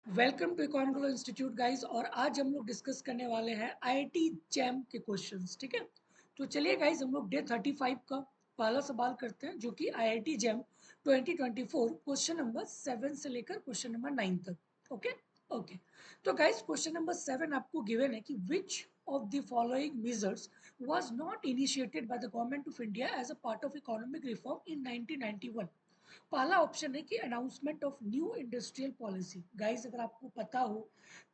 Welcome to economical institute guys. और आज हम लोग डिस्कस करने वाले हैं आईआईटी जैम के क्वेश्चंस। ठीक है, तो चलिए गाइस हम लोग डे 35 का पहला सवाल करते हैं जो कि आईआईटी जैम 2024 क्वेश्चन नंबर 7 से लेकर क्वेश्चन नंबर 9 तक। ओके ओके, तो गाइस क्वेश्चन नंबर 7 आपको गिवन है कि which of the following measures was not initiated by the government of India as a part of economic reform in 1991। पहला option है कि announcement of new industrial policy. Guys अगर आपको पता हो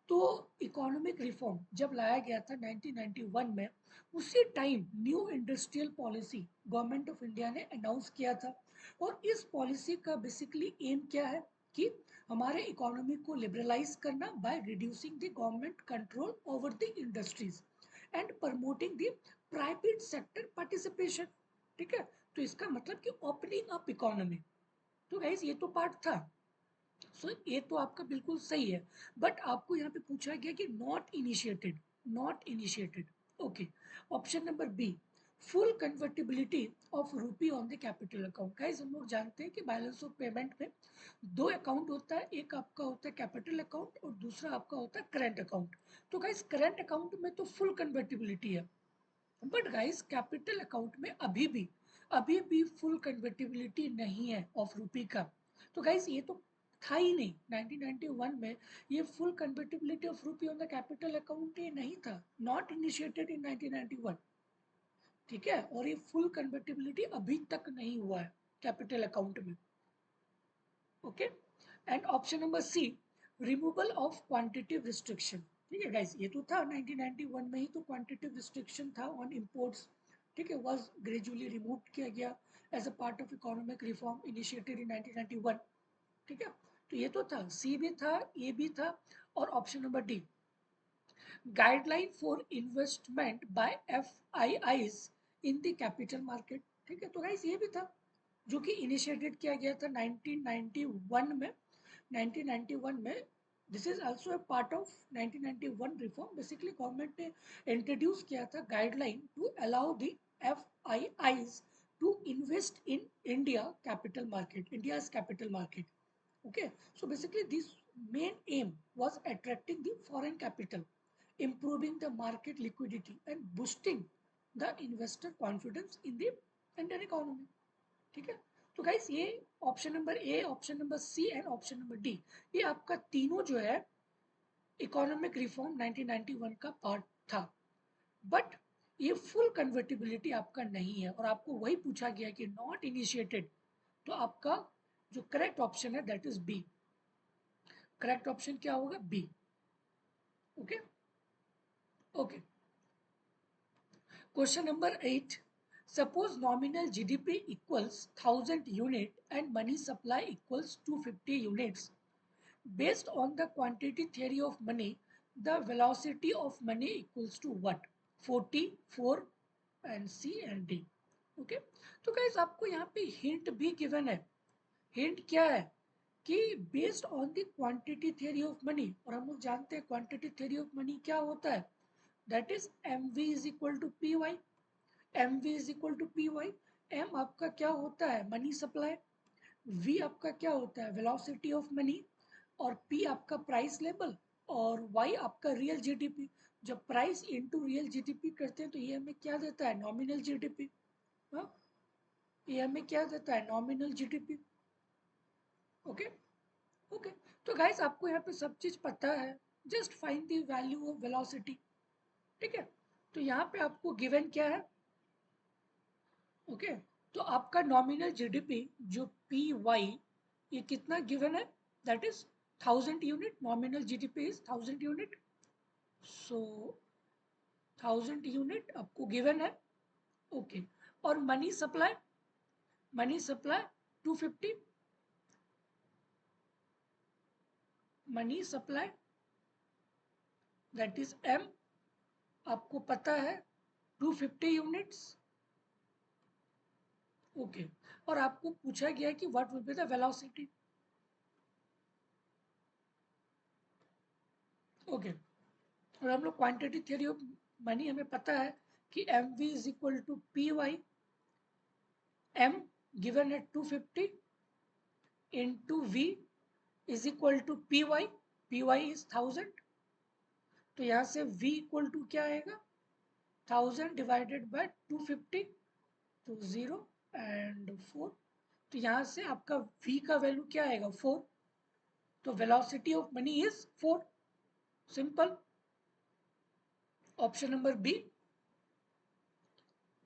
तो इकोनॉमिक रिफॉर्म जब लाया गया था 1991 में, उसी time new industrial policy government of India ने अनाउंस किया था। और इस पॉलिसी का बेसिकली एम क्या है कि हमारे इकोनॉमी को लिबरलाइज करना by reducing the government control over the industries and promoting the private sector participation. ठीक है, तो इसका मतलब कि ओपनिंग अप इकोनॉमी। तो गाइस ये तो पार्ट था। ये तो आपका बिल्कुल सही है, बट आपको यहाँ पे पूछा गया कि not initiated. Not initiated, okay. Option number B, full convertibility of rupee on the capital account. Guys हम लोग जानते हैं कि बैलेंस ऑफ पेमेंट में दो अकाउंट होता है, एक आपका होता है कैपिटल अकाउंट और दूसरा आपका होता है करंट अकाउंट। तो गाइस करंट अकाउंट में तो फुल कन्वर्टिबिलिटी है, बट गाइस कैपिटल अकाउंट में अभी भी फुल कन्वर्टिबिलिटी नहीं है ऑफ रूपी का। तो गाइस ये तो था ही नहीं 1991 में। ये full convertibility of rupee on the capital account ये नहीं था, नॉट इनिशिएटेड इन 1991। ठीक है, और ये फुल कन्वर्टिबिलिटी अभी तक नहीं हुआ है कैपिटल अकाउंट में। Okay, and option number C, removal of quantitative restriction. ठीक है गाइस, ये तो था 1991 में ही तो क्वांटिटिव रिस्ट्रिक्शन था ऑन इंपोर्ट्स। ठीक है, वाज ग्रेजुअली रिमूव किया गया as a part of economic reform initiated in 1991। ठीक है, तो ये तो था, सी भी था, ए भी था, और option number D, guideline for investment by FIIs in the capital market. ठीक है, तो गाइस ये भी था जो कि इनिशिएटेड किया गया था 1991 में। 1991 में this is also a part of 1991 reform. Basically government ने इंट्रोड्यूस किया था guideline to allow the FIIs to invest in India capital market, India's capital market. Okay, so basically this main aim was attracting the foreign capital, improving the market liquidity and boosting the investor confidence in the Indian economy. ठीक है, तो guys ये option number A, option number C and option number D, ये आपका तीनों जो है economic reform 1991 का पार्ट था। बट ये फुल कन्वर्टिबिलिटी आपका नहीं है और आपको वही पूछा गया कि नॉट इनिशिएटेड। तो आपका जो करेक्ट ऑप्शन है that is B. Correct option क्या होगा? B. Okay okay, question number 8, suppose nominal GDP equals 1000 unit and money supply equals 250 units. Based on the quantity theory of money, the velocity of money equals to what? 40, 4 and C and D. Okay, तो guys आपको यहाँ पे hint भी given है। Hint क्या है कि based on the quantity theory of money, और हम लोग जानते हैं क्वांटिटी थ्योरी ऑफ मनी क्या होता है, that is M V is equal to P Y. M V is equal to P Y. M आपका क्या होता है? Money supply. वी आपका क्या होता है? Velocity of money. और पी आपका प्राइस लेवल, और वाई आपका रियल जीडीपी। जब प्राइस इनटू रियल जीडीपी करते हैं तो ये हमें क्या देता है? Nominal GDP. हाँ, ये हमें क्या देता है? Nominal GDP. ओके ओके, तो गाइस आपको यहाँ पे सब चीज पता है, just find the value of velocity. ठीक है, तो यहाँ पे आपको गिवन क्या है? ओके, तो आपका नॉमिनल जीडीपी जो पी वाई, ये कितना गिवन है? That is 1000 unit. Nominal GDP is 1000 unit. So 1000 unit आपको गिवन है। ओके, और money supply, money supply 250। Money supply that is M, आपको पता है 250 यूनिट्स। ओके, और आपको पूछा गया कि what will be the velocity. Okay, और हम लोग क्वांटिटी थ्योरी ऑफ मनी हमें पता है कि M V is equal to P Y. M given है 250 into V is equal to P Y. py is 1000, तो यहाँ से v इक्वल टू क्या आएगा, 1000 डिवाइडेड बाय 250, तो 0 एंड 4, तो यहाँ से आपका v का वैल्यू क्या आएगा, 4, तो velocity of money is 4, simple, option number B.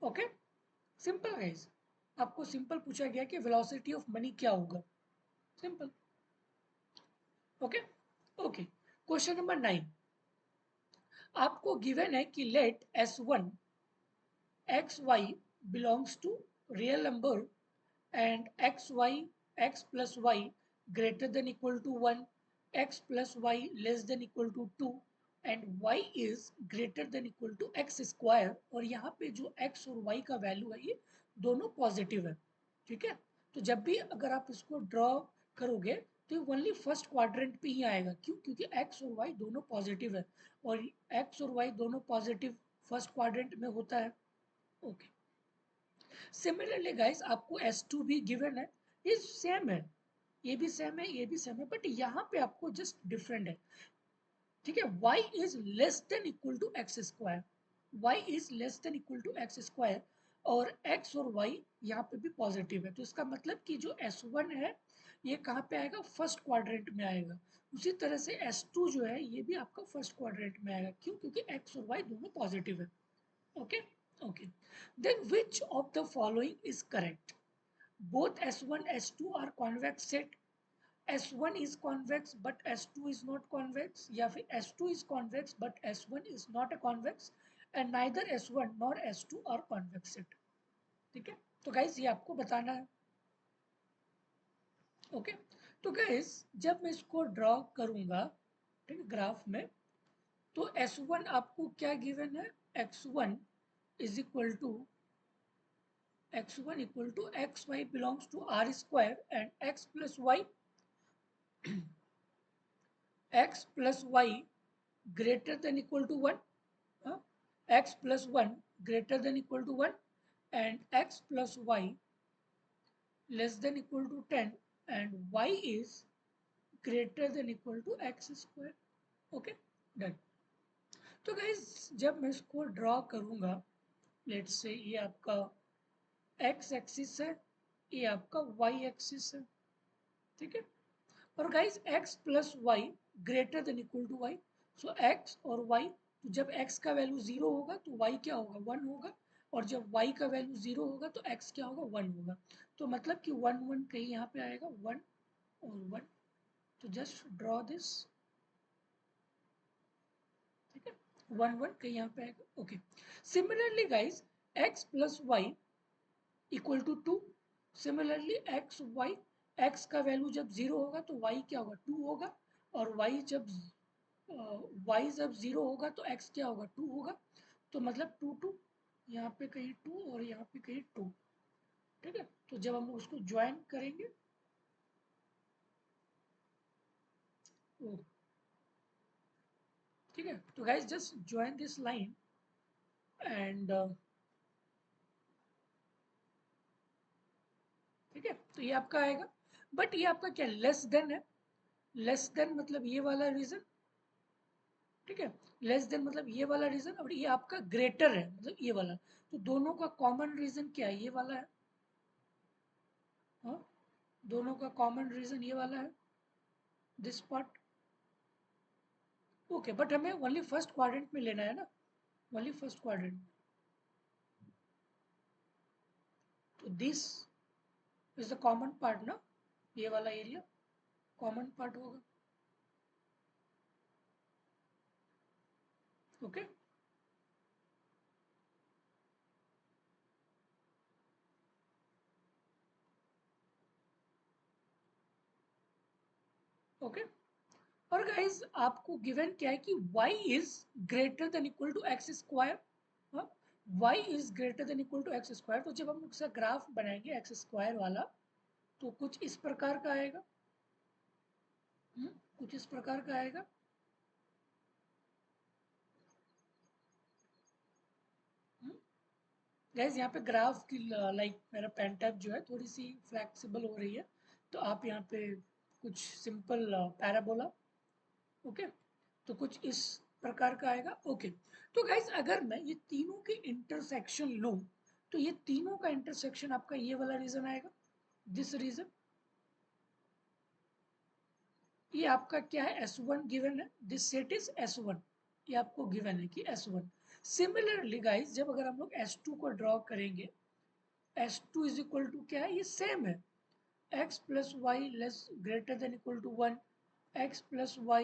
Okay, simple guys, आपको सिंपल पूछा गया कि वेलोसिटी ऑफ मनी क्या होगा, simple. Okay okay, question number 9, आपको गिवन है कि let S1 xy belongs to real number and x plus y greater than equal to 1, x plus y less than equal to 2 and y is greater than equal to x square, और यहाँ पे जो x और y का value है ये दोनों positive है, ठीक है। तो जब भी अगर आप इसको ड्रॉ करोगे तो ये ओनली फर्स्ट क्वाड्रेंट पे ही आएगा, क्यों, क्योंकि x और y दोनों पॉजिटिव है और x और y दोनों पॉजिटिव फर्स्ट क्वाड्रेंट में होता है। ओके, सिमिलरली गाइस आपको S2 भी गिवन है, ये सेम है, ये भी सेम है, ये भी सेम है, बट यहाँ पे आपको जस्ट डिफरेंट है, ठीक है। y is less than equal to x square, y is less than equal to x square, और x और y यहाँ पे भी पॉजिटिव है, तो इसका मतलब कि जो S1 है ये कहाँ पे आएगा, फर्स्ट क्वाड्रेंट में आएगा। उसी तरह से S2 जो है ये भी आपका फर्स्ट क्वाड्रेंट में आएगा, क्यों, क्योंकि x और y दोनों पॉजिटिव है। Okay okay, then which of the following is correct? Both S1 S2 are convex set, S1 is convex but S2 is not convex, या फिर S2 is convex but S1 is not a convex, and neither S1 nor S2 are convex set, ठीक है। तो guys ये आपको बताना है। Okay, तो गाइस जब मैं इसको ड्रॉ करूंगा, ठीक है, ग्राफ में, तो S1 आपको क्या गिवन है, x1 is equal to x1 equal to xy belongs to r square and x plus y x plus y greater than equal to 1, x plus 1 greater than equal to 1 and x plus y less than equal to 10 and y is greater than equal to x square। Okay, done. तो guys जब मैं इसको draw करूंगा, let's say ये आपका x axis है, ये आपका y एक्सिस है, ठीक है। और guys x plus y greater than equal to y, so x और y, तो जब x का वैल्यू 0 होगा तो y क्या होगा, 1 होगा, और जब y का वैल्यू 0 होगा तो x क्या होगा, 1 होगा। तो मतलब कि 1 1 कहीं यहाँ पे आएगा, 1 और 1, तो जस्ट ड्रॉ दिस, ठीक है, 1 1 कहीं यहाँ पे आएगा। Okay, similarly guys x plus y equal to 2, similarly x का वैल्यू जब 0 होगा तो y क्या होगा, 2 होगा, और y जब 0 होगा तो x क्या होगा, 2 होगा, तो मतलब 2 2, यहाँ पे कहीं 2 और यहाँ पे कहीं 2, ठीक है। तो जब हम उसको ज्वाइन करेंगे, ठीक है, तो guys just join this line and, ठीक है, तो ये आपका आएगा, बट ये आपका क्या लेस देन है, लेस देन मतलब ये वाला रीजन, ठीक है, लेस देन मतलब ये वाला रीजन, और ये आपका ग्रेटर है मतलब ये वाला, तो दोनों का कॉमन रीजन क्या है, ये वाला है, हाँ, दोनों का कॉमन रीजन ये वाला है, दिस पार्ट। ओके, बट हमें ओनली फर्स्ट क्वाड्रेंट में लेना है ना, ओनली फर्स्ट क्वाड्रेंट, तो this is the common part ना, ये वाला एरिया कॉमन पार्ट होगा। ओके, ओके, और गाइस आपको गिवन क्या है कि y is greater than equal to x square, y is greater than equal to x square, तो जब हम उसका ग्राफ बनाएंगे एक्स स्क्वायर वाला, तो कुछ इस प्रकार का आएगा, कुछ इस प्रकार का आएगा, गाइस यहाँ पे ग्राफ की लाइक मेरा पेन टैब जो है थोड़ी सी फ्लेक्सिबल हो रही है, तो आप यहाँ पे कुछ सिंपल पैराबोला ओके, तो कुछ इस प्रकार का आएगा। ओके, तो गाइस अगर मैं ये तीनों के इंटरसेक्शन लूं, तो ये तीनों का इंटरसेक्शन आपका ये वाला रीजन आएगा, दिस रीजन। ये आपका क्या है, S1 गिवन है, दिस सेट इज S1, ये आपको गिवन है कि S1। सिमिलरली गाइस जब अगर हम लोग S2 को ड्रॉ करेंगे, S2 इज इक्वल टू क्या है, ये सेम है, x plus y less greater than equal to 1, x plus y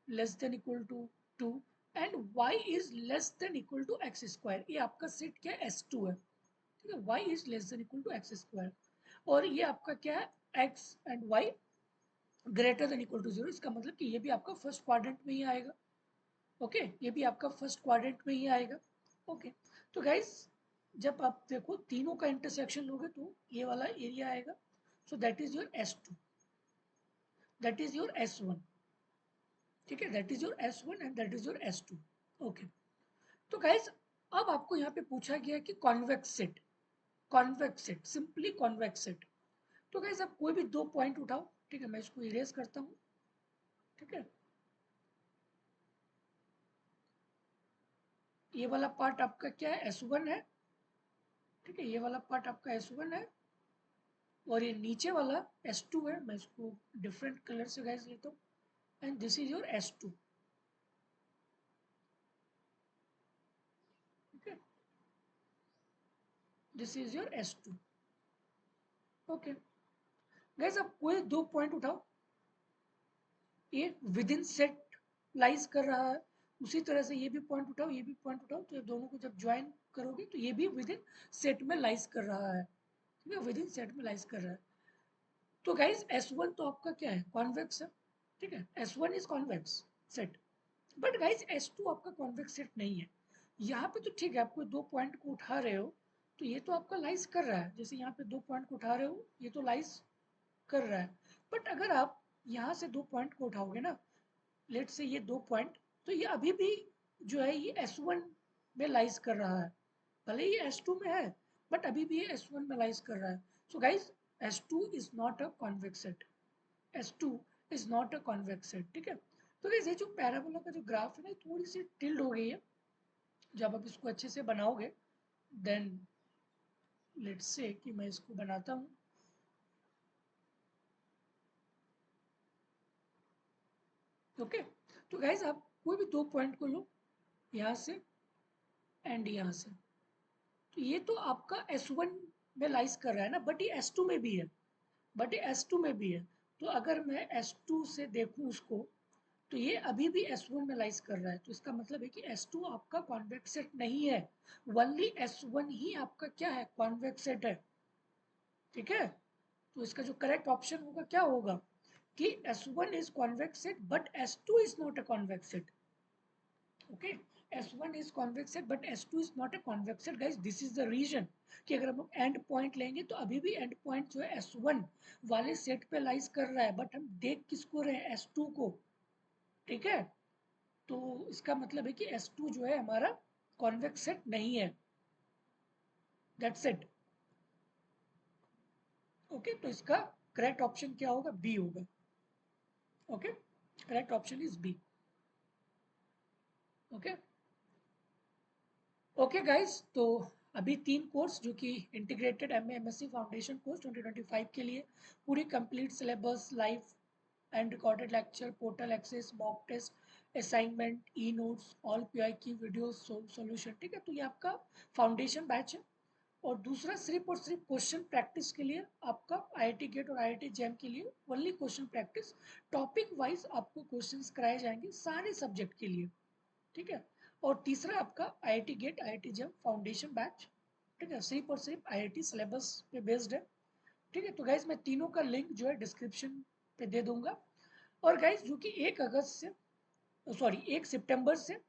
less than equal to 2 and y is less than equal to x square। ये आपका set क्या है, S2 है, ठीक है, y is less than equal to x square। और ये आपका क्या है, x and y greater than equal to 0, इसका मतलब कि ये भी आपका फर्स्ट क्वाड्रेंट में ही आएगा। ओके, ये भी आपका फर्स्ट क्वाड्रेंट में ही आएगा। ओके, तो गाइस जब आप देखो तीनों का इंटरसेक्शन लोगे तो ये वाला एरिया आएगा, so that is your S2, that is your S1, ठीक है, that is your S1 and that is your S2। Okay, तो गाइस अब आपको यहाँ पे पूछा गया कि convex set, convex set, simply convex set. तो गाइस आप कोई भी दो पॉइंट उठाओ, ठीक है, मैं इसको इरेज करता हूँ, ठीक है, ये वाला पार्ट आपका क्या है, S1 है, ठीक है, ये वाला पार्ट आपका S1 है और ये नीचे वाला S2 है। मैं इसको डिफरेंट कलर से गाइस लेता हूँ, and this is your S2, ठीक है, this is your S2। Okay guys आप कोई दो पॉइंट उठाओ, ये विद इन सेट लाइज कर रहा है, उसी तरह से ये भी पॉइंट उठाओ, ये भी पॉइंट उठाओ, तो ये दोनों को जब ज्वाइन करोगे तो ये भी विद इन सेट में लाइज कर रहा है, ठीक है, विद इन सेट में लाइज कर रहा है। तो गाइज S1 तो आपका क्या है, कॉन्वेक्स है, ठीक है, S1 is convex set, but guys S2 आपका कॉन्वेक्स सेट नहीं है। यहाँ पे तो ठीक है, आप कोई दो पॉइंट को उठा रहे हो तो ये तो आपका लाइज कर रहा है, जैसे यहाँ पे दो पॉइंट को उठा रहे हो ये तो लाइज कर रहा है। बट अगर आप यहाँ से दो पॉइंट को उठाओगे ना, लेट से ये दो पॉइंट, तो ये अभी भी जो है ये S1 में लाइज कर रहा है, भले ही S2 में है बट अभी भी ये S1 में लाइज कर रहा है। So guys S2 is not a convex set, S2 is not a convex set, ठीक है। तो गाइज ये जो पैराबोला का जो ग्राफ है ना, थोड़ी सी टिल्ड हो गई है, जब आप इसको अच्छे से बनाओगे देन लेट्स से कि मैं इसको बनाता हूँ। ओके, तो गाइज आप कोई भी दो पॉइंट को लो, यहाँ से एंड यहाँ से, तो ये तो आपका S1 में लाइज कर रहा है ना, बट ये S2 में भी है, बट ये S2 में भी है। तो अगर मैं S2 से देखूं उसको, तो ये अभी भी S1 में लाइज कर रहा है, तो इसका मतलब है कि S2 आपका कॉन्वेक्स सेट नहीं है, ओनली S1 ही आपका क्या है, कॉन्वेक्स सेट है, ठीक है। तो इसका जो करेक्ट ऑप्शन होगा क्या होगा कि S1 is convex set but S2 is not a convex set। Okay, S1 is convex set but S2 is not a convex set guys, this is the reason कि अगर हम लोग एंड पॉइंट लेंगे तो अभी भी एंड पॉइंट जो है S1 वाले सेट पे लाइज कर रहा है, बट हम देख किसको रहे हैं, S2 को, ठीक है। तो इसका मतलब है कि S2 जो है हमारा कॉन्वेक्स सेट नहीं है, दैट्स इट। ओके, तो इसका करेक्ट ऑप्शन क्या होगा, बी होगा। Okay, correct option is B. Okay, okay guys, तो अभी तीन कोर्स जो कि integrated MA MSc foundation course 2025 के लिए पूरी complete syllabus, live and recorded lecture, portal access, mock test, assignment, e notes, all PIQ video solution, ठीक है, तो ये आपका फाउंडेशन बैच है। और दूसरा सिर्फ और सिर्फ क्वेश्चन प्रैक्टिस के लिए आपका IIT गेट और IIT जैम के लिए only question practice, topic wise आपको क्वेश्चंस कराए जाएंगे सारे सब्जेक्ट के लिए, ठीक है। और तीसरा आपका IIT GATE IIT JAM foundation batch, ठीक है, सिर्फ और सिर्फ IIT सिलेबस पे बेस्ड है, ठीक है। तो गाइज मैं तीनों का लिंक जो है डिस्क्रिप्शन पे दे दूंगा। और गाइज जो कि 1 अगस्त से, सॉरी 1 सितंबर से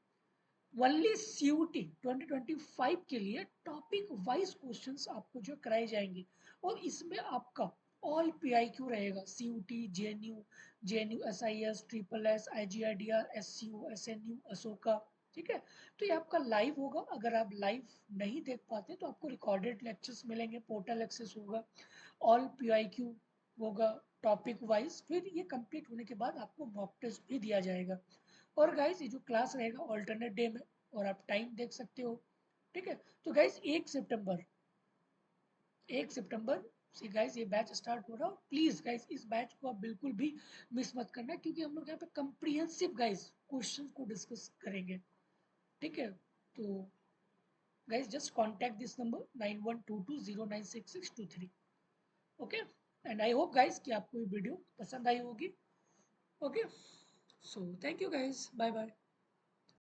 ओनली CUT 2025 के लिए टॉपिक वाइज क्वेश्चंस आपको जो कराए जाएंगे, और इसमें आपका ऑल PIQ रहेगा, CUT, JNU SIS, SSS, IGIDR, SCU, SNU, Ashoka, ठीक है। तो ये आपका लाइव होगा, अगर आप लाइव नहीं देख पाते तो आपको रिकॉर्डेड लेक्चर्स मिलेंगे, पोर्टल एक्सेस होगा, ऑल PIQ होगा टॉपिक वाइज, फिर ये कंप्लीट होने के बाद आपको मॉक टेस्ट भी दिया जाएगा। और गाइज ये जो क्लास रहेगा ऑल्टरनेट डे में, और आप टाइम देख सकते हो, ठीक है। तो गाइज 1 सितंबर से गाइज ये बैच स्टार्ट हो रहा है। प्लीज गाइज इस बैच को आप बिल्कुल भी मिस मत करना, क्योंकि हम लोग यहाँ पे कंप्रीहेंसिव गाइज क्वेश्चन को डिस्कस करेंगे, ठीक है। तो guys just contact this number 9122096623, okay. And I hope guys कि आपको ये वीडियो पसंद आई होगी, okay. So thank you guys, bye bye.